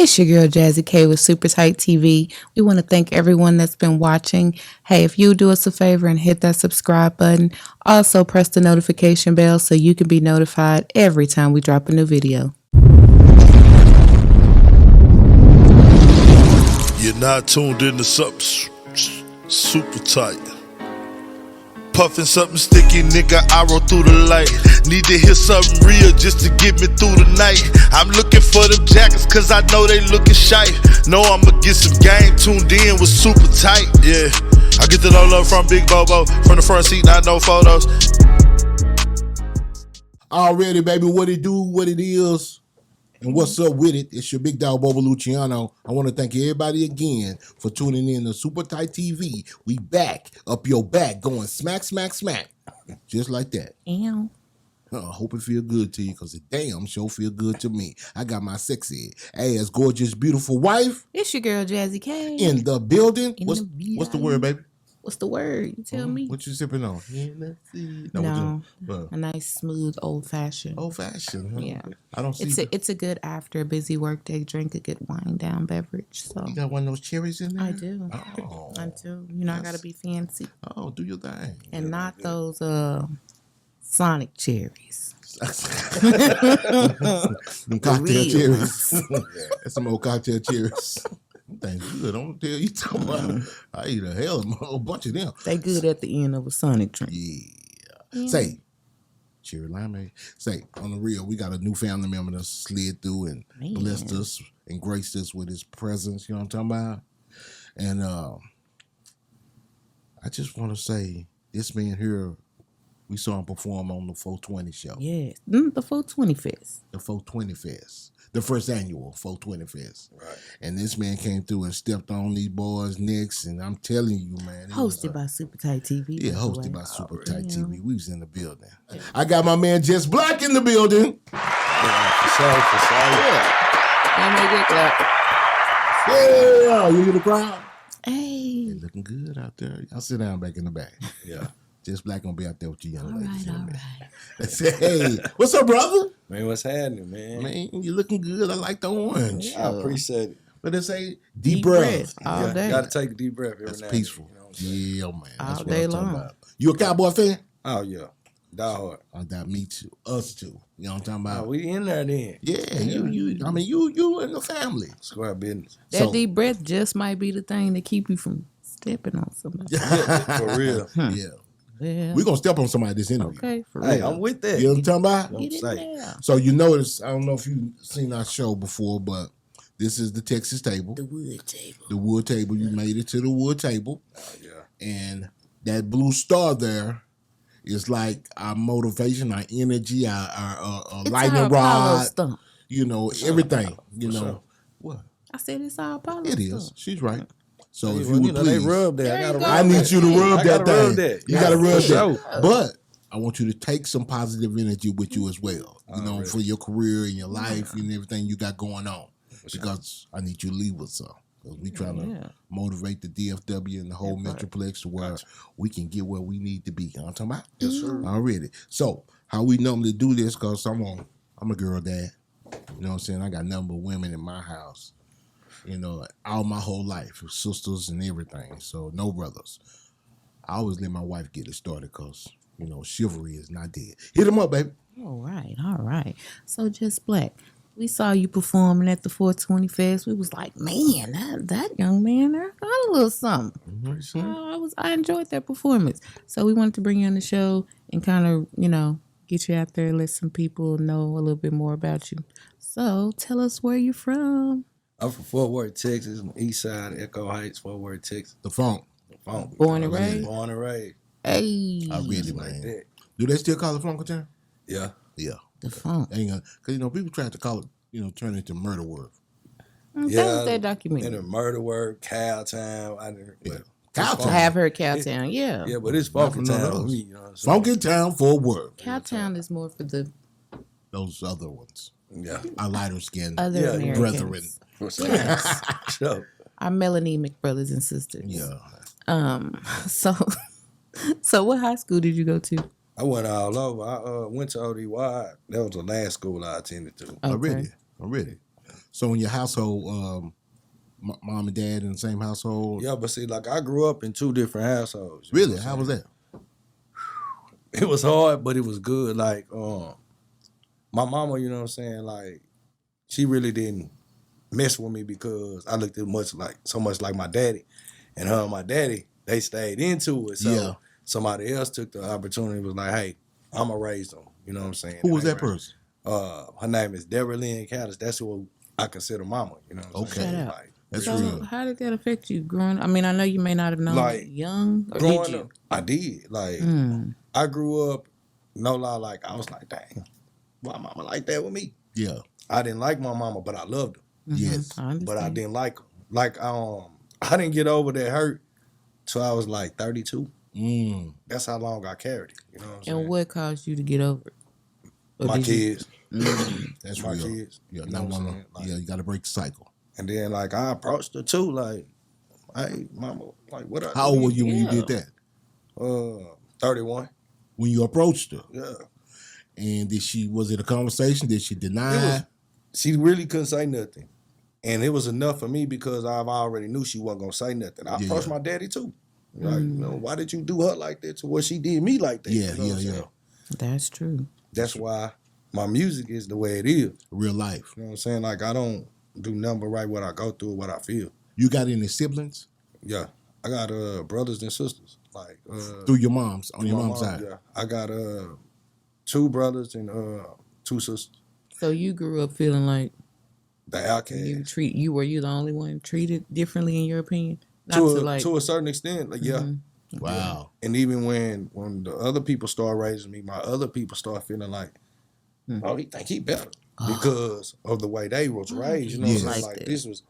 It's your girl Jazzy K with Super Tight TV. We want to thank everyone that's been watching. Hey, if you do us a favor and hit that subscribe button, also press the notification bell so you can be notified every time we drop a new video. You're not tuned into something super tight. Puffin' something sticky, nigga, I roll through the light. Need to hear something real just to get me through the night. I'm looking for them jackets cause I know they looking shy. Know I'ma get some game tuned in with super tight, yeah. I get it all up from Big Bobo, from the front seat, not no photos. Already, baby, what it do, what it is, and what's up with it. It's your big dog, Bobo Luciano. I want to thank everybody again for tuning in to Super Tight TV. We back, up your back, going smack, smack, smack. Just like that. Ew. I hope it feel good to you, because it damn sure feel good to me. I got my sexy ass, gorgeous, beautiful wife It's your girl Jazzy K. in the building. In What's the word, baby? What's the word? You tell me. What you sipping on? Yeah, let's see. A nice, smooth, old-fashioned. Old-fashioned, huh? Yeah. I don't see. It's a good after a busy workday drink, a good wind down beverage. So You got one of those cherries in there? I do. Oh. I do. You know, I gotta be fancy. Oh, do your thing. And not those Sonic cherries. Them cocktail Real. cherries. That's some old cocktail cherries. Thank good. Don't tell you talking about. I eat a whole bunch of them. They good at the end of a Sonic drink. Yeah. Say, cherry limeade. Say, on the real, we got a new family member that slid through and blessed us and graced us with his presence. You know what I'm talking about? And I just want to say, this man here, we saw him perform on the 420 show. Yes. The 420 Fest. The 420 Fest. The first annual 420 Fest. Right. And this man came through and stepped on these boys' necks, and I'm telling you, man. Hosted by Super Tight TV. Yeah, by the hosted way. by Super Tight TV. We was in the building. I got my man Juss Blacc in the building. And they get clap. Yeah, you hear the crowd? Hey. They looking good out there. I'll sit down back in the back. Yeah. Juss Blacc gonna be out there with you young ladies. All right. I said, hey, what's up, brother? Man, what's happening, man? Man, you looking good. I like the orange. I appreciate it. But they say deep breath. All day. Gotta take a deep breath every That's now peaceful. and then, you know what I'm saying? Yeah, man. That's All what day I'm talking long. about. You a Cowboy fan? Oh, yeah. Die hard. Oh, that me too. Us too. You know what I'm talking about? We in there then. Yeah, you. I mean, you and the family. Square business. That deep breath just might be the thing that keep you from stepping on somebody. For real. Yeah, Yeah. we're gonna step on somebody this interview. Okay, for real. Hey, I'm with that. You know what I'm talking about? Don't Get in say. there. So you notice, I don't know if you've seen our show before, but this is the Texas table, The wood table. the wood table. You made it to the wood table, Yeah. and that blue star there is like our motivation, our energy, our It's lightning our Apollo rod. stump. You know, everything. You For know sure. what? I said it's our Apollo It stump. is. She's right. So if Well, you would they please, rub that. There I you gotta go. rub I need you to rub I that gotta rub thing. that. You gotta Yeah, rub for that. sure. But I want you to take some positive energy with you as well. You know, Alright. for your career and your life and everything you got going on. Because I need you to leave with some. Because we trying to motivate the DFW and the whole Metroplex to where we can get where we need to be. You know what I'm talking about? Yes, sir. Already. So how we normally do this, because I'm a girl dad. You know what I'm saying? I got a number of women in my house. You know, all my whole life, sisters and everything. So no brothers. I always let my wife get it started because, you know, chivalry is not dead. Hit him up, baby. All right. So Juss Blacc, we saw you performing at the 420 Fest. We was like, man, that young man there got a little something. I enjoyed that performance. So we wanted to bring you on the show and kind of, you know, get you out there and let some people know a little bit more about you. So tell us where you're from. I'm from Fort Worth, Texas. I'm east side, Echo Heights, Fort Worth, Texas. The funk. Funk. Born and raised? Born and raised. Hey, I really, Like man. that. Do they still call it funk town? Yeah. Yeah. the funk. Because, you know, people try to call it, you know, turn it into murder word. That was that And documentary. the murder word, Cowtown. Yeah. I Cowtown. have heard Cowtown, yeah. Yeah, but it's Not funky from none of town. those. You know what I'm saying? Funky town for word. Cowtown is more for the Those other ones. Yeah. Our lighter skinned other Yeah, Americans. brethren. For sure. Sure. Our melanemic brothers and sisters. Yeah. So what high school did you go to? I went all over. I went to ODY. That was the last school I attended to. Okay. Already. So in your household, mom and dad in the same household? Yeah, but see, like I grew up in 2 different households. You know Really? what I'm How was saying? that? It was hard, but it was good. Like, my mama, you know what I'm saying? Like, she really didn't mess with me because I looked so much like my daddy. And her and my daddy, they stayed into it. So Yeah. somebody else took the opportunity and was like, hey, I'ma raise them. You know what I'm saying? Who was And that person? her name is Deborah Lynn Caddis. That's who I consider mama. You know what I'm saying? Shout out. Like, That's So real. how did that affect you growing up? I mean, I know you may not have known Like, young, or did growing you? up, I did. Like, Mm. I grew up, no lie, like, I was like, dang, why mama like that with me? Yeah. I didn't like my mama, but I loved her. Yes. I understand. But I didn't like her. Like, I didn't get over that hurt till I was like 32. That's how long I carried it. You know what I'm saying? And what caused you to get over it? Or My did you- kids. That's My real. kids. Yeah, You not know what I'm one. saying? Like, Yeah, you got to break the cycle. And then, like, I approached her too. Like, hey, mama, like, what I How old do? were you when you Yeah. did that? 31. When you approached her, Yeah. and was it a conversation? Did she deny? She really couldn't say nothing. And it was enough for me because I already knew she wasn't going to say nothing. I approached my daddy too. Like, you know, why did you do her like that to what she did me like that? Yeah, You know what I'm yeah. saying? That's true. That's why my music is the way it is. Real life. You know what I'm saying? Like, I don't do nothing but write what I go through, what I feel. You got any siblings? Yeah. I got brothers and sisters. Like, Through your mom's, on your my mom's mom, side? yeah. I got 2 brothers and 2 sisters. So you grew up feeling like The outcast. were you the only one treated differently in your opinion? Not To a certain extent, like, yeah. Wow. And even when the other people start raising me, my other people start feeling like, oh, he think he better because of the way they was raised. You know what I'm Yes. saying? Like, this was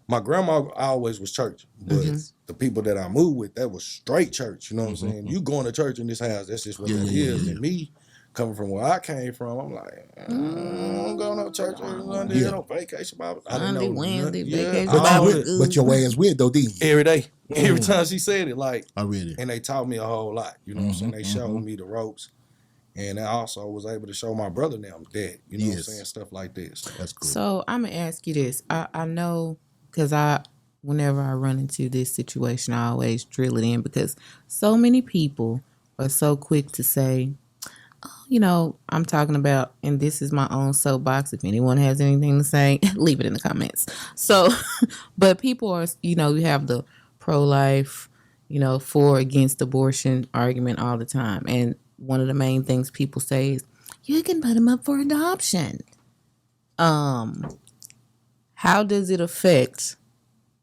my grandma always was church, but the people that I moved with, that was straight church. You know what I'm saying? You going to church in this house, that's just what it is. And me coming from where I came from, I'm like, I don't go no church every Sunday, no vacation Bible. I didn't know Wednesday, nothing. vacation I Bible. always- But your ass went though, didn't you? every day. Every time she said it, like, I read it. and they taught me a whole lot. You know what I'm saying? They showed me the ropes. And I also was able to show my brother now that, you know what I'm saying? Stuff like this. That's cool. So I'm gonna ask you this. I know because whenever I run into this situation, I always drill it in because so many people are so quick to say, oh, you know, I'm talking about, and this is my own soapbox. If anyone has anything to say, leave it in the comments. So, but people are, you know, you have the pro-life, you know, for against abortion argument all the time. And one of the main things people say is, you can put them up for adoption. How does it affect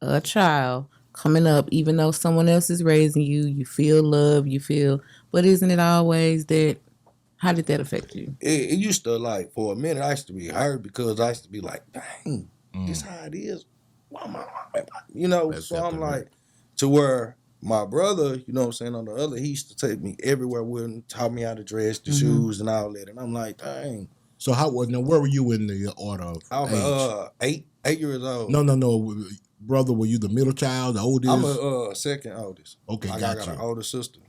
a child coming up, even though someone else is raising you, you feel love, but isn't it always that, how did that affect you? It used to, like, for a minute, I used to be hurt because I used to be like, dang, this how it is. Why am I, you know, That's so I'm definitely like, to where my brother, you know what I'm saying, on the other, he used to take me everywhere with him, taught me how to dress, the shoes and all that. And I'm like, dang. So where were you in the order of I was age? 8 years old. No. Brother, were you the middle child, the oldest? I'm a second oldest. Okay, like, gotcha. I got an older sister.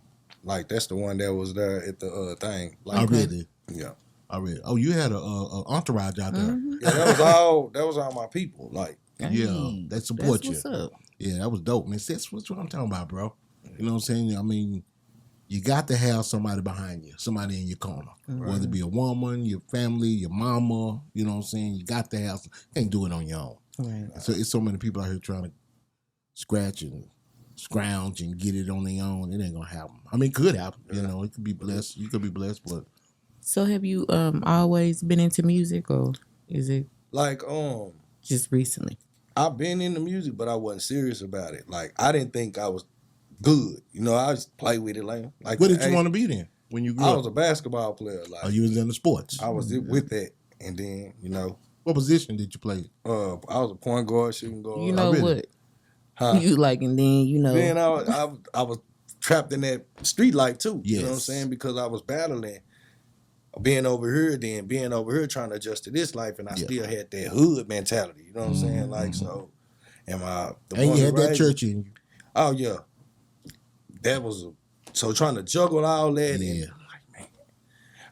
Like, that's the one that was there at the thing. Like, I read it. Yeah. I read it. Oh, you had a entourage out there. Yeah, that was all my people. Like, Yeah, that support you. What's up? Yeah, that was dope, man. That's what I'm talking about, bro. You know what I'm saying? I mean, you got to have somebody behind you, somebody in your corner. Whether it be a woman, your family, your mama, you know what I'm saying? You got to have, can't do it on your own. Right. So it's so many people out here trying to scratch and scrounge and get it on their own. It ain't gonna happen. I mean, it could happen. You know, it could be blessed. You could be blessed, but So have you always been into music, or is it like, just recently? I've been into music, but I wasn't serious about it. Like, I didn't think I was good. You know, I just play with it like what did you want to be then when you grew I up? was a basketball player. Like, Oh, you was into sports. I was with that. And then, you know, What position did you play? I was a point guard, shooting guard. You know really? what? Huh? You like, and then you know. Then I was trapped in that street life too. You know what I'm Yes. saying? Because I was battling being over here, then being over here trying to adjust to this life, and I still had that hood mentality. You know what I'm saying? Like, so, and And you had that church in you. Oh yeah, that was so trying to juggle all that. Yeah. And I'm like, man,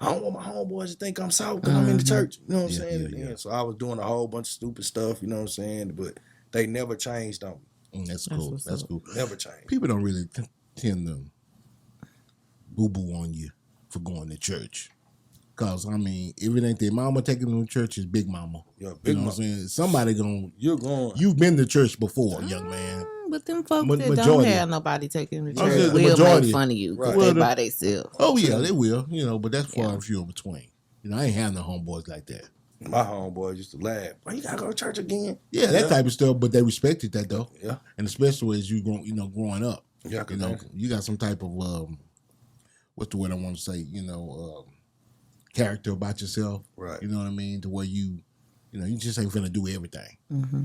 I don't want my homeboys to think I'm soft because I'm in the church. You know what I'm Yeah, saying? yeah, yeah. And so I was doing a whole bunch of stupid stuff, you know what I'm saying? But they never changed on me. That's cool. what's That's up. cool. Never changed. People don't really tend to boo-boo on you for going to church. Because, I mean, if it ain't their mama taking them to church, it's Big Mama. Yeah, You big know mama. what I'm saying? Somebody going, You're going. you've been to church before, young man. But them folks that don't Majority. have nobody taking them to I church said the will majority. make fun of you because Right. they Well, by themselves. Oh, yeah, they will, you know, but that's far Yeah. and few in between. You know, I ain't have no homeboys like that. My homeboys used to laugh. Why you gotta go to church again? Yeah, that type of stuff, but they respected that, though. Yeah. And especially as growing up. Yeah, You know, you got some type of, what's the word I want to say, character about yourself. Right. You know what I mean? To where you just ain't finna do everything.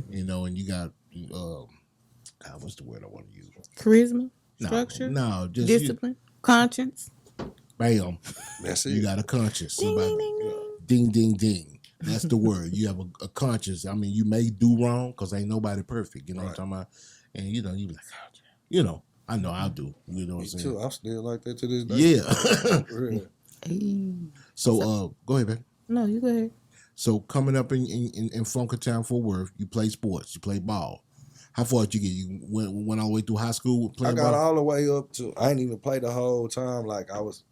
You know, and you got, God, what's the word I want to use? Charisma, No, structure, no, just discipline, conscience. Bam. That's it. You got a conscience. Ding, Somebody- ding, ding, ding. Ding, ding, ding. That's the word. You have a conscience. I mean, you may do wrong because ain't nobody perfect. You know what I'm talking about? And, you be like, oh, you know, I know I do. You know what Me I'm saying? too. I'm still like that to this day. Yeah. For real. Hey. So, go ahead, man. No, you go ahead. So, coming up in Funkertown, Fort Worth, you play sports. You play ball. How far did you get? You went all the way through high school I playing got ball? all the way up to. I ain't even play the whole time. Like I was.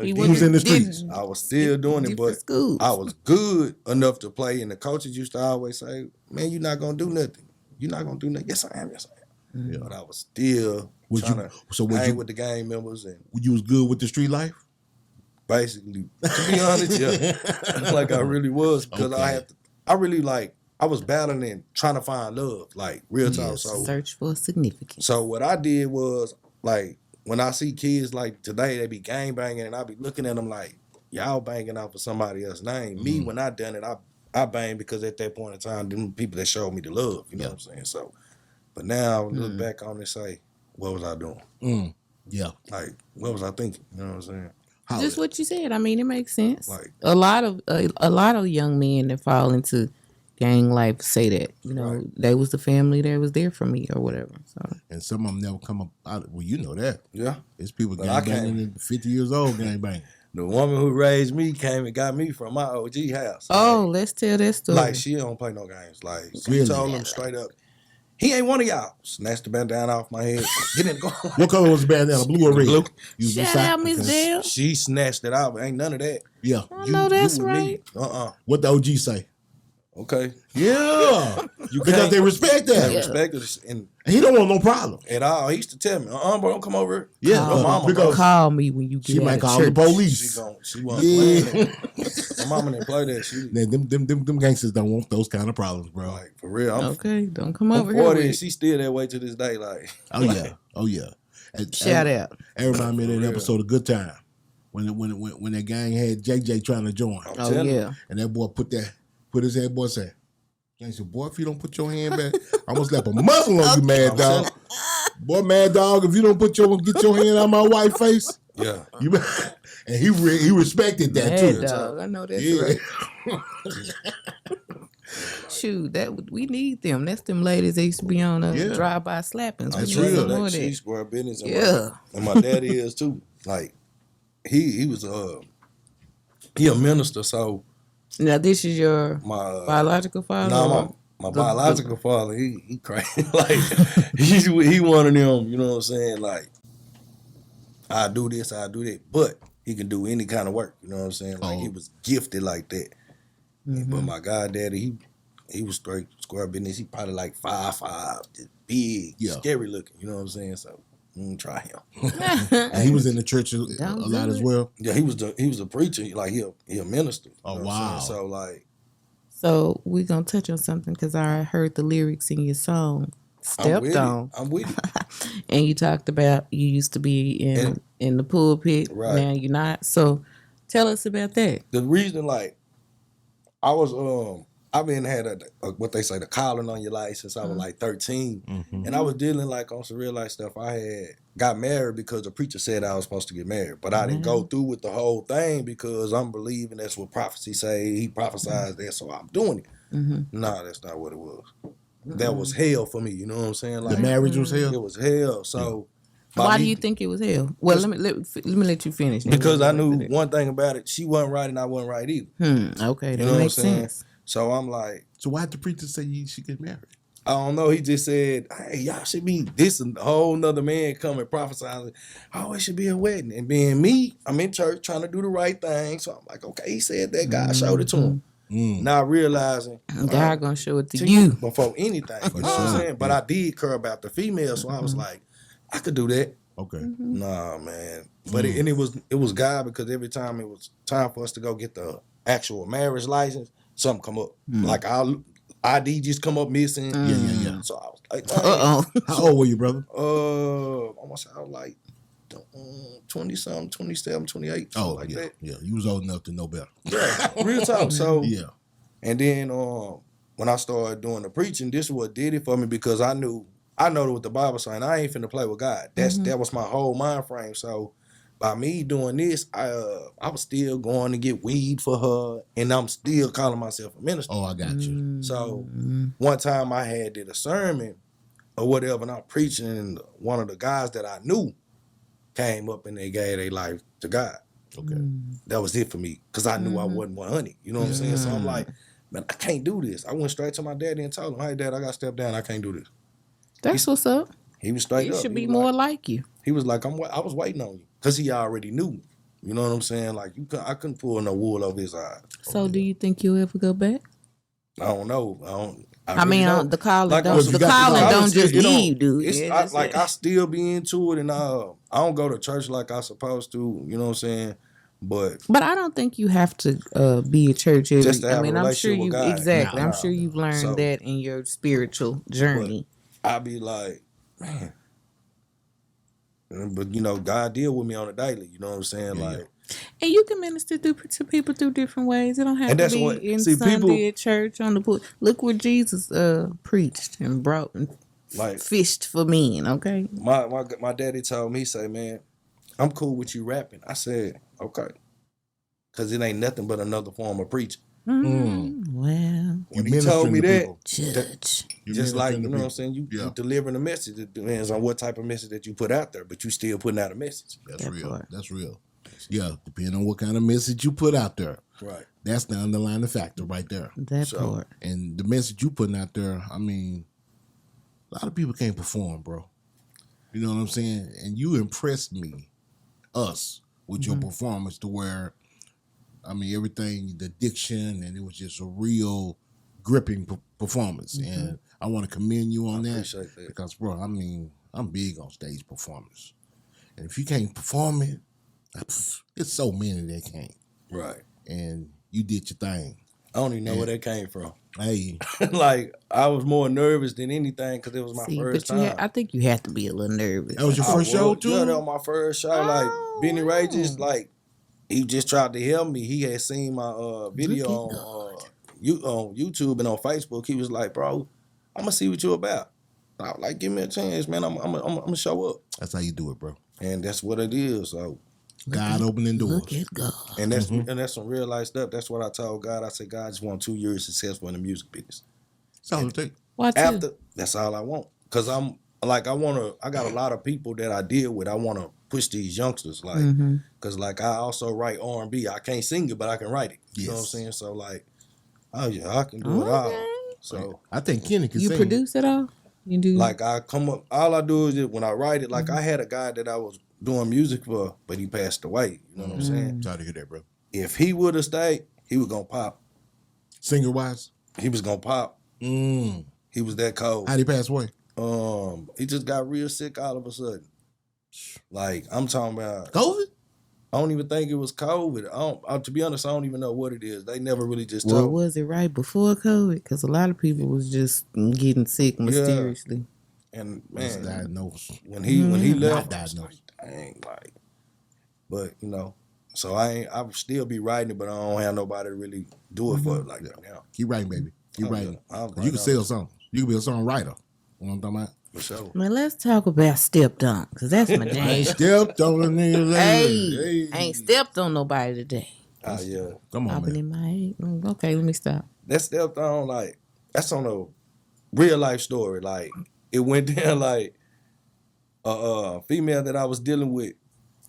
He was in the streets. I was still doing it, but schools. I was good enough to play. And the coaches used to always say, "Man, you're not gonna do nothing. You're not gonna do nothing." Yes, I am. Yes, I am. Yeah. But I was still trying to hang with the gang members and You was good with the street life? basically, to be honest, yeah, like I really was because Okay. I was battling and trying to find love, like real talk. Yes. So Search for significance. So what I did was like when I see kids like today, they be gang banging, and I be looking at them like y'all banging off of somebody else's name. Me, when I done it, I bang because at that point in time, them people that showed me the love. You know what I'm saying? So, but now I look back on it and say, what was I doing? Yeah. Like, what was I thinking? You know what I'm saying? Just what you said. I mean, it makes sense. Like- a lot of young men that fall into gang life say that. You know, Right. they was the family that was there for me or whatever. So And some of them never come up out. Well, you know that. Yeah. It's people But I gang banging at 50 years old, gang banging. The woman who raised me came and got me from my OG house. oh, let's tell that story. Like she don't play no games. Like she Really? told him straight up, he ain't one of y'all. Snatched the bandana off my head. Get in the car. What color was the bandana? Blue or red? Blue. You was Shout inside? out, Miss Okay. Dale. She snatched it out. Ain't none of that. Yeah. I know that's with right. me. What the OG say? Okay. Yeah. You Because can't- they respect They that. respect it and And he don't want no problem. at all. He used to tell me, bro, don't come over here. Yeah. Your mama, because Call me when you get she out might of call church. the police. She wasn't Yeah. playing that. My mama didn't play that. She Them gangsters don't want those kind of problems, bro. like for real. I'm Okay, don't come I'm over here. 40 with and it. she still that way to this day. Like Oh yeah. Oh yeah. Shout out. That remind me of For that real. episode of Good Time. When that gang had JJ trying to join. I'm Oh telling you. yeah. And that boy put his head, boy said, I said, boy, if you don't put your hand back, I'm gonna slap a muzzle on you, mad dog. Boy, mad dog, if you don't get your hand on my white face, Yeah. you and he respected that Mad too. dog. I know that's Yeah. right. Shoot, we need them. That's them ladies that used to be on Yeah. drive-by slappings. That's We need real. some more of She that. square business. And Yeah. my daddy is too. Like he was he a minister, so Now this is your my biological father. no, or- my biological father, he crazy. Like he one of them, you know what I'm saying? Like I do this, I do that, but he can do any kind of work. You know what I'm saying? Like he was gifted like that. But my goddaddy, he was straight square business. He probably like 5'5", just big, Yeah. scary looking. You know what I'm saying? So try him. And he was in the church a lot as well. Yeah, he was a preacher. Like he a minister. Oh, You know what I'm wow. saying? So like So we're gonna touch on something because I heard the lyrics in your song I'm with "Stepped On," it. I'm with it. and you talked about you used to be in the pulpit. Right. Now you're not. So tell us about that. The reason, like, I was I've been had a what they say the calling on your life since I was like 13, and I was dealing like on some real life stuff. I had got married because the preacher said I was supposed to get married, but I didn't go through with the whole thing because I'm believing that's what prophecy say. He prophesied that, so I'm doing it. No, that's not what it was. That was hell for me. You know what I'm saying? Like The marriage was hell. it was hell. So Why do you think it was hell? Well, let me let you finish. Because I knew one thing about it. She wasn't right and I wasn't right either. Okay, that You know makes what I'm saying? sense. So I'm like, So why did the preacher say you should get married? I don't know. He just said, hey, y'all should be this and a whole nother man coming prophesying. Oh, it should be a wedding. And being me, I'm in church trying to do the right thing. So I'm like, okay, he said that. God showed it to him. Not realizing God gonna show it to you before anything. You know what I'm saying? But I did care about the female, so I was like, I could do that. Okay. Nah, man. But it was God, because every time it was time for us to go get the actual marriage license, something come up. Like our ID just come up missing. Yeah. So I was like, Uh-oh. How old were you, brother? Almost I was like 20-something, 27, 28, something like that. Yeah. You was old enough to know better. Yeah, real talk. So Yeah. and then when I started doing the preaching, this is what did it for me, because I know what the Bible saying. I ain't finna play with God. That was my whole mind frame. So by me doing this, I was still going to get weed for her, and I'm still calling myself a minister. Oh, I got you. So one time I did a sermon or whatever, and I'm preaching, and one of the guys that I knew came up and they gave their life to God. Okay. That was it for me, because I knew I wasn't 100. You know what I'm saying? So I'm like, man, I can't do this. I went straight to my daddy and told him, hey, Dad, I got to step down. I can't do this. That's what's up. He was straight He up. should be was more like, like you. He was like, I was waiting on you, because he already knew me. You know what I'm saying? Like, I couldn't pull no wool over his eye. So do you think you'll ever go back? I don't know. I mean, the calling Like, don't just you know, leave, dude. I still be into it, and I don't go to church like I supposed to. You know what I'm saying? But I don't think you have to be a church. Just to have a I'm sure relationship with God. exactly. Nah, I'm sure you've learned that in your spiritual journey. I be like, man. But you know, God deal with me on a daily. You know what I'm saying? Like, and you can minister to people through different ways. It don't have to be in Sunday at church on the pool. Look what Jesus preached and brought and fished for men. Okay. My daddy told me, he say, man, I'm cool with you rapping. I said, okay, because it ain't nothing but another form of preaching. Well, when he told me that, judge. Just like, you know what I'm saying, you delivering a message. It depends on what type of message that you put out there, but you still putting out a message. That's real. That's real. Yeah, depending on what kind of message you put out there. Right. That's the underlying factor right there. That part. And the message you putting out there, I mean, a lot of people can't perform, bro. You know what I'm saying? And you impressed us, with your performance to where, I mean, everything, the diction, and it was just a real gripping performance. And I want to commend you on that. Because, bro, I mean, I'm big on stage performance. And if you can't perform it, it's so many that can't. Right. And you did your thing. I don't even know where that came from. Hey. Like, I was more nervous than anything because it was my first time. I think you have to be a little nervous. That was your first show, too? Yeah, that was my first show. Like, Benny Ray just, like, he just tried to help me. He had seen my video on YouTube and on Facebook. He was like, bro, I'm going to see what you about. I was like, give me a chance, man. I'm going to show up. That's how you do it, bro. And that's what it is. So God opening doors. Look at God. And that's some real life stuff. That's what I told God. I said, God, I just want 2 years successful in the music business. That's all it takes. Why two? That's all I want. Because I'm like, I got a lot of people that I deal with. I want to push these youngsters, like, because like I also write R&B. I can't sing it, but I can write it. You know what I'm saying? So like, oh yeah, I can do it all. So I think Kenny can sing. You produce it all? You do? Like I come up, all I do is when I write it. Like I had a guy that I was doing music for, but he passed away. You know what I'm saying? Sorry to hear that, bro. If he would have stayed, he was gonna pop. Singer wise, he was gonna pop. He was that cold. How'd he pass away? He just got real sick all of a sudden. Like I'm talking about COVID. I don't even think it was COVID. To be honest, I don't even know what it is. They never really just Well, told. was it right before COVID? Because a lot of people was just getting sick mysteriously. And man, diagnosed. When he left, I was like, dang, like, but you know, so I would still be writing it, but I don't have nobody to really do it for it like that now. Keep writing, baby. Keep writing. Yeah. You can sell songs. You can be a songwriter. You know what I'm talking about? For sure. Man, let's talk about stepped on, because that's my jam. I ain't stepped on a nigga. Hey, I ain't stepped on nobody today. Oh yeah. Come on, man. In my head. Okay, let me stop. That stepped on, like, that's on a real life story. Like, it went down like female that I was dealing with,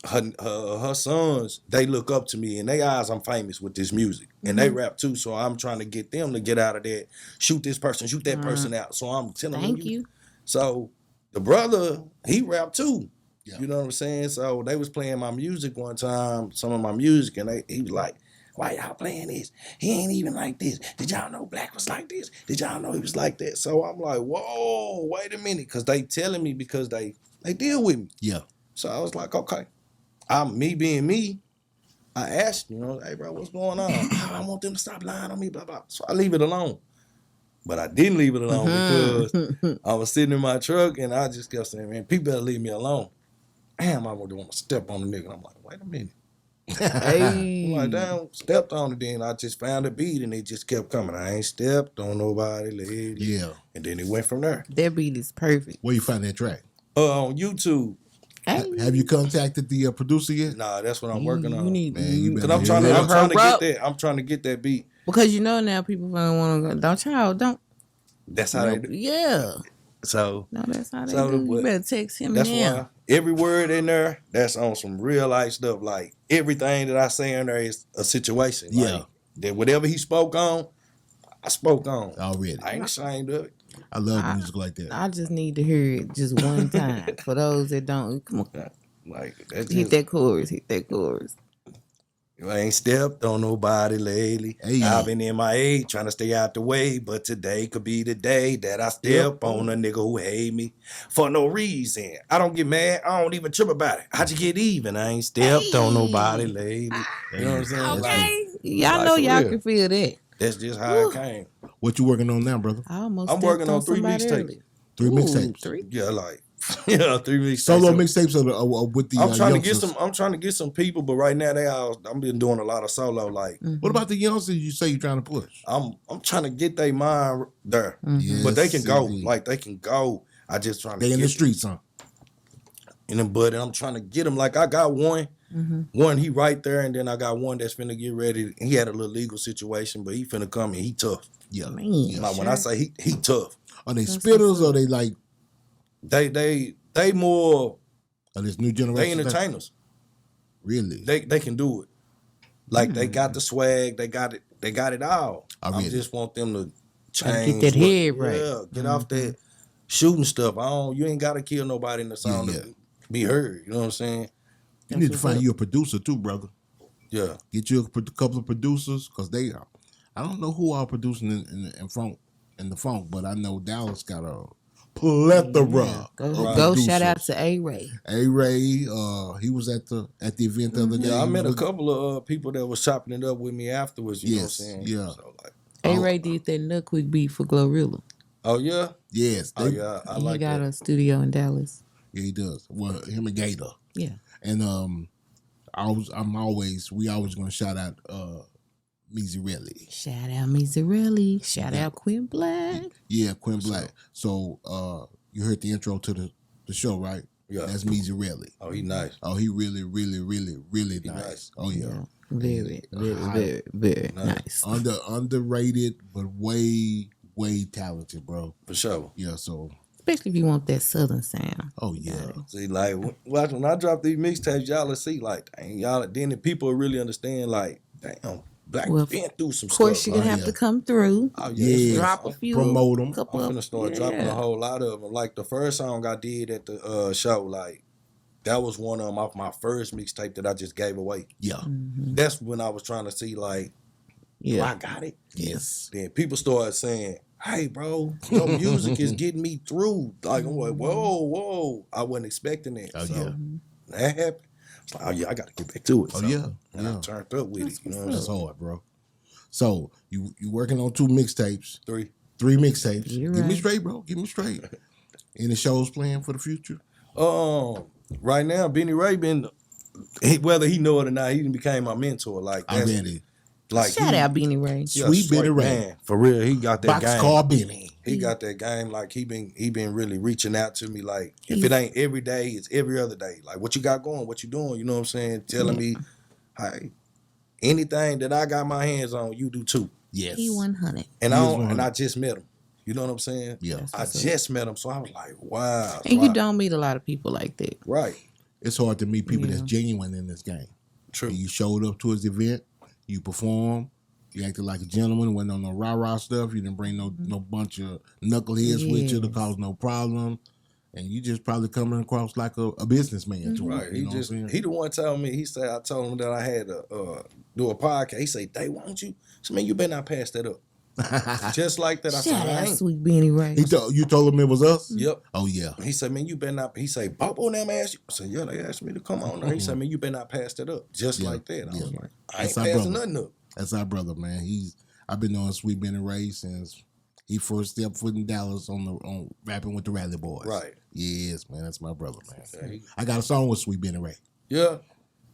her sons, they look up to me. In their eyes, I'm famous with this music. And they rap too, so I'm trying to get them to get out of that, shoot this person, shoot that person out. So I'm telling them. Thank you. So the brother, he rap too. Yeah. You know what I'm saying? So they was playing my music one time, some of my music, and he was like, why y'all playing this? He ain't even like this. Did y'all know Black was like this? Did y'all know he was like that? So I'm like, whoa, wait a minute. Because they telling me because they deal with me. Yeah. So I was like, okay. Me being me, I asked, hey, bro, what's going on? I want them to stop lying on me, blah, blah. So I leave it alone. But I didn't leave it alone because I was sitting in my truck and I just kept saying, man, people better leave me alone. Damn, I want to step on the nigga. I'm like, wait a minute. Hey. I'm like, damn, stepped on it. Then I just found a beat and it just kept coming. I ain't stepped on nobody, lady. Yeah. And then it went from there. That beat is perfect. Where you find that track? On YouTube. Hey. Have you contacted the producer yet? Nah, that's what I'm working on. Man, you Cause better I'm trying hit to it up. get that. I'm trying to get that beat. Because now people gonna want to go. Don't. That's how they do. Yeah. So No, that's how they So, do. You but better text him that's now. why every word in there, that's on some real life stuff. Like everything that I say in there is a situation. Yeah. Like, that whatever he spoke on, I spoke on. Already. I ain't ashamed of it. I love music like that. I just need to hear it just one time. For those that don't, come on, Like that's hit just, that chorus. Hit that chorus. I ain't stepped on nobody lately. Hey. I've been MIA trying to stay out the way, but today could be the day that I step on a nigga who hate me for no reason. I don't get mad. I don't even trip about it. I just get even. I ain't stepped on nobody lately. You know what I'm saying? Okay, Like, y'all know for y'all real. can feel that. That's just how it came. What you working on now, brother? I almost I'm working stepped on 3 somebody mixtapes. earlier. 3 Ooh, mixtapes. 3. Yeah, like 3 mixtapes. Solo mixtapes with the I'm trying to get youngsters. some. I'm trying to get some people, but right now I'm been doing a lot of solo. Like What about the youngsters you say you're trying to push? I'm trying to get their mind there, Yes, but they can go. indeed. Like they can go. I just trying to. They in get the streets, huh? in them, but I'm trying to get them. Like I got one. One he right there, and then I got one that's finna get ready. He had a little legal situation, but he finna come and he tough. Yeah. Man, Like when I say he tough, Are they spitters or they like they more this new generation? they entertainers. Really? They can do it. Like they got the swag, they got it all. I really? just want them to Gotta change. get that head right. Yeah, get off that shooting stuff. You ain't gotta kill nobody in the song Yeah. to be heard. You know what I'm saying? You need to find you a producer too, brother. Yeah. Get you a couple of producers because they are. I don't know who are producing in the funk, but I know Dallas got a plethora. Go shout out to A-Ray. A-Ray, he was at the event the other day. Yeah, I He met a was- couple of people that was chopping it up with me afterwards. You Yes, know what I'm saying? yeah. So like, A-Ray did that Nut Quick beat for Glorilla. oh yeah, Yes, oh yeah, I He like got that. a studio in Dallas. yeah, he does. Well, him and Gator, Yeah. and we always gonna shout out Meezy Relli. Shout out Meezy Relli. Shout out Quinn Black. Yeah, Quinn Black. So you heard the intro to the show, right? Yeah. That's Meezy Relli. Oh, he nice. Oh, he really, really, really, really nice. nice. Oh yeah. Very, very, very nice. Underrated, but way talented, bro. For sure. Yeah. So. Especially if you want that southern sound. Oh yeah. See, like, watch when I drop these mixtapes, y'all will see, like, dang, y'all, then the people will really understand, like, damn, Black Well, been through some Of course, stuff. you're going to have to come through. Oh, Yeah. Drop a few. Promote 'em. Couple I'm of, finna start dropping a whole lot of them. Like, the first song I did at the show, like, that was one of them off my first mixtape that I just gave away. Yeah. That's when I was trying to see, like, do I got it? Yes. Then people started saying, hey, bro, your music is getting me through. Like, I'm like, whoa. I wasn't expecting that. Oh, so yeah. that happened. It's like, oh, yeah, I got to get back to it. Oh, So, yeah. And I turned up with it. You know what I'm That's saying? hard, bro. So you working on 2 mixtapes, 3. 3 mixtapes. You're Give me right. straight, bro. Give me straight. Any shows planned for the future? Right now, Benny Ray whether he know it or not, he became my mentor. Like, that's, Already. like Shout out Beanie Ray. yeah, Sweet Benny straight Ray. man. For real, he got that game. Boxcar Benny. He got that game. Like he been really reaching out to me. Like if it ain't every day, it's every other day. Like what you got going, what you doing. You know what I'm saying? Telling me, hey, anything that I got my hands on, you do too. Yes. He 100. And He is and 100. I just met him. You know what I'm saying? Yeah. I just met him, so I was like, wow. And you don't meet a lot of people like that. Right. It's hard to meet people that's genuine in this game. True. And you showed up to his event, you performed, you acted like a gentleman, went on no rah-rah stuff, you didn't bring no bunch of knuckleheads with you to cause no problem. And you just probably coming across like a businessman to him. Right. You know what I'm saying? He the one telling me, I told him that I had to do a podcast. He said, Day, won't you? So man, you better not pass that up. Just like that. I said, Shout I out ain't. Sweet Benny Ray. You told him it was us? Yep. Oh, yeah. He said, man, you better not. He said, Bobo and them asked you. I said, yeah, they asked me to come on there. He said, man, you better not pass that up. Just like that. I was like, I ain't passing nothing up. That's our brother, man. I've been knowing Sweet Benny Ray since he first stepped foot in Dallas on rapping with the Rally Boys. Right. Yes, man. That's my brother, man. Okay. I got a song with Sweet Benny Ray. Yeah.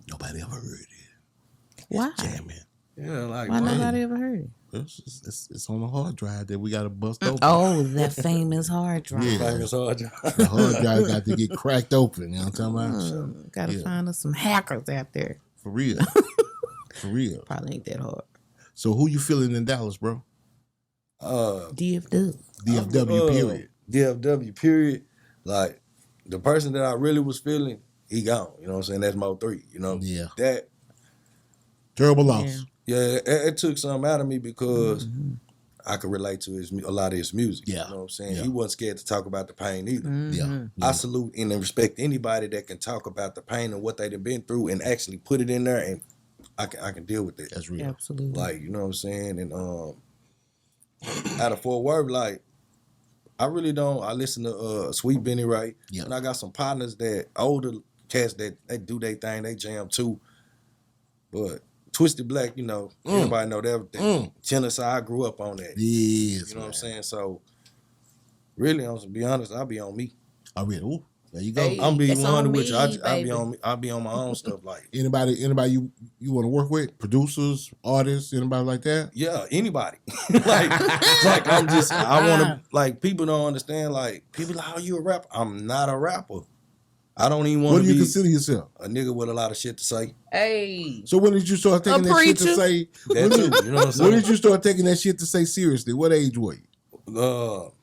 Nobody ever heard it. Why? Jamming. Yeah, like Why nobody ever heard it? It's on the hard drive that we got to bust open. Oh, that famous hard drive. Yeah. famous hard. The hard drive got to get cracked open. You know what I'm talking about? Gotta find us some hackers out there. For real. For real. Probably ain't that hard. So who you feeling in Dallas, bro? DFW. DFW, period. DFW, period. Like, the person that I really was feeling, he gone. You know what I'm saying? That's Mo3. You know? Yeah. That, Terrible loss. yeah, it took something out of me because I could relate to a lot of his music. Yeah. You know what I'm saying? Yeah. He wasn't scared to talk about the pain either. Yeah. I salute and respect anybody that can talk about the pain and what they've been through and actually put it in there, and I can deal with it. That's real. Absolutely. Like, you know what I'm saying? And out of Fort Worth, like, I really don't. I listen to Sweet Benny Ray, and I got some partners that older cats that they do their thing, they jam too. But Twisted Black, you know, everybody know that. Genesis, I grew up on that. Yes, you know what I'm saying? So, really, to be honest, I'll be on me. I really. Ooh, there you go. Hey, I'm being it's 100 on with you. me, I'll be on my own stuff. Like Anybody you want to work with? Producers, artists, anybody like that? yeah, anybody. like I want to, like, people don't understand. Like, people like, oh, you a rapper? I'm not a rapper. I don't even want What to do you be consider yourself? a nigga with a lot of shit to say. Hey. So when did you start taking that shit to say? That too, you know what I'm saying? When did you start taking that shit to say seriously? What age were you?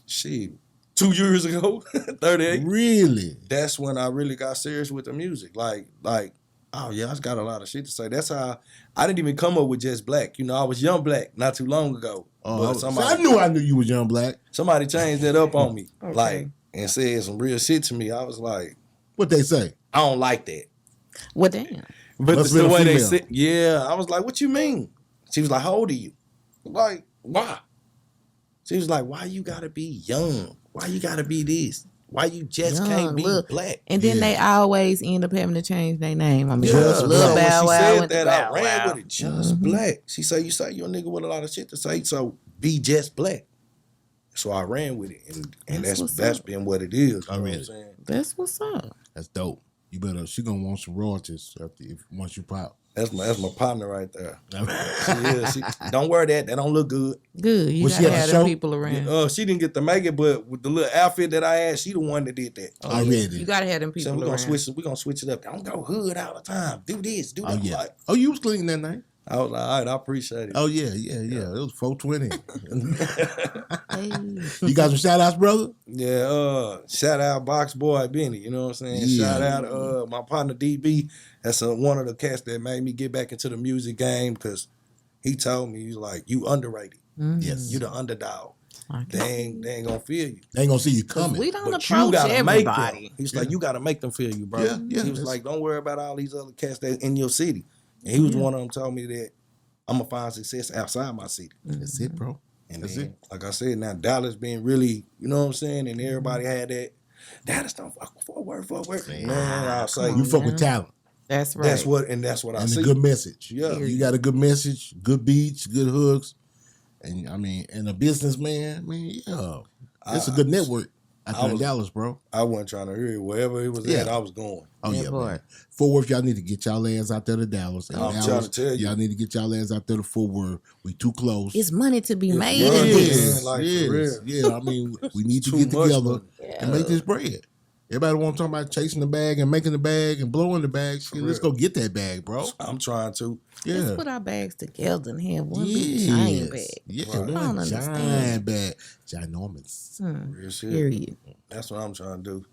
Shit, 2 years ago, 38. Really? That's when I really got serious with the music. Like, oh yeah, I just got a lot of shit to say. That's how I didn't even come up with Juss Blacc. You know, I was Young Black not too long ago. But I knew you was Young Black. Somebody changed that up on me, like, and said some real shit to me. I was like, what they say? I don't like that. Well, damn. But Must the been a way they female. said, yeah, I was like, what you mean? She was like, how old are you? Like, why? She was like, why you gotta be young? Why you gotta be this? Why you just can't be black? And then they always end up having to change their name. I mean, Yeah, Lil when Bow she Wow said went to that, Bow I ran Wow. with it. Juss Blacc. She said, you say you're a nigga with a lot of shit to say, so be Juss Blacc. So I ran with it, and that's been what it is. You know what I'm saying? That's what's up. That's dope. You better. She gonna want some royalties once you pop. That's my partner right there. She don't worry that don't look good. Good. You Was she gotta at the have them show? people around. She didn't get to make it, but with the little outfit that I had, she the one that did that. I read You it. gotta have them So people we're around. gonna switch it up. Don't go hood all the time. Do this, do that. Oh yeah. Like, Oh, you was clean that night. I was like, all right, I appreciate it. Oh yeah. It was 420. Hey. You got some shout outs, brother? Yeah, shout out Box Boy Benny, you know what I'm saying? Yeah. Shout out my partner DB. That's one of the cats that made me get back into the music game because he told me, he's like, you underrated. Yes. You the underdog. Okay. They ain't gonna feel you. They ain't gonna see you coming. We don't But you approach gotta make everybody. them. He's like, you gotta make them feel you, bro. Yeah, He was like, don't worry about all these other cats that in your city. And he was one of them told me that I'm gonna find success outside my city. That's it, bro. And That's then, it. like I said, now Dallas being really, you know what I'm saying, and everybody had that. Dallas don't fuck for work. Man, I'll say You fuck with talent That's right. that's what I and see. a good message. Yeah. You got a good message, good beats, good hooks, and I mean, and a businessman. Man, yeah, it's a good network out there in Dallas, bro. I wasn't trying to hear it. Wherever it was at, I was going. Oh yeah, That man. part. Fort Worth, y'all need to get y'all ass out there to Dallas. And I'm Dallas, trying to tell you. y'all need to get y'all ass out there to Fort Worth. We too close. It's money to be made money. in Yeah, this. like, for real. Yeah. I mean, we need to Too get much together money. and make this bread. Everybody want to talk about chasing the bag and making the bag and blowing the bag. Shit, let's go get that bag, bro. I'm trying to. Yeah. Let's put our bags together and have one big giant bag. Yeah, I don't one understand. giant bag. Ginormous. Real shit. Period. That's what I'm trying to do.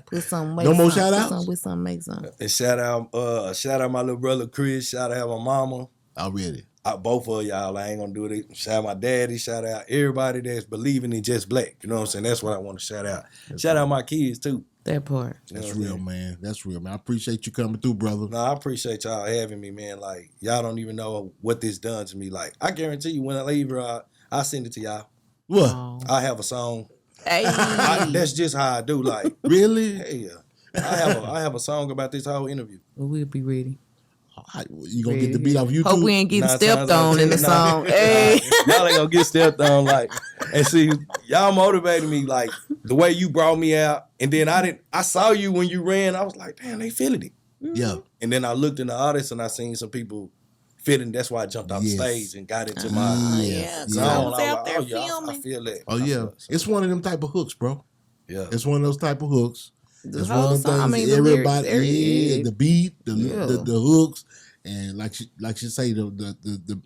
Put some, make No more some, shout-outs? put some with some, make some. And shout out my little brother Chris. Shout out my mama. Already. Both of y'all. I ain't gonna do it. Shout out my daddy. Shout out everybody that's believing in Juss Blacc. You know what I'm saying? That's what I want to shout out. Shout out my kids too. That part. That's real, man. That's real, man. I appreciate you coming through, brother. No, I appreciate y'all having me, man. Like, y'all don't even know what this done to me. Like, I guarantee you when I leave here, I'll send it to y'all. What? Oh. I have a song. Hey. That's just how I do. Like, Really? hey, yeah. I have a song about this whole interview. Well, we'll be ready. You gonna get the beat off YouTube? Hope we ain't getting 9 stepped times out of on in the 10, song. nah. Hey. Y'all ain't gonna get stepped on. Like, and see, y'all motivated me like the way you brought me out. And then I saw you when you ran. I was like, damn, they feeling it. Yeah. And then I looked in the audience and I seen some people feeling. That's why I jumped off the stage and got into my Yeah. zone. I I was was out like, there oh, yeah, I filming. feel that. Oh I yeah. feel it. So, It's one of them type of hooks, bro. yeah. It's one of those type of hooks. The It's whole one of song, I them mean, things the lyrics, everybody, every- the beat, the Yeah. hooks, and like she say, the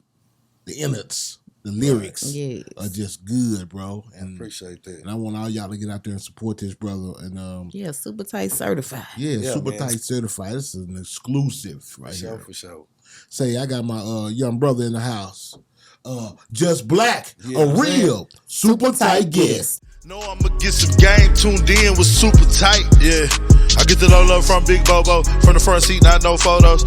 innards, the lyrics Yes. are just good, bro. And Appreciate that. and I want all y'all to get out there and support this brother. And Yeah, super tight certified. yeah, super man. tight certified. This is an exclusive right here. For sure. Say I got my young brother in the house. Juss Blacc, Yeah, a I'm real super tight guest. Know I'ma get some game tuned in with super tight, yeah. I get it all up from Big Bobo, from the front seat, not no photos.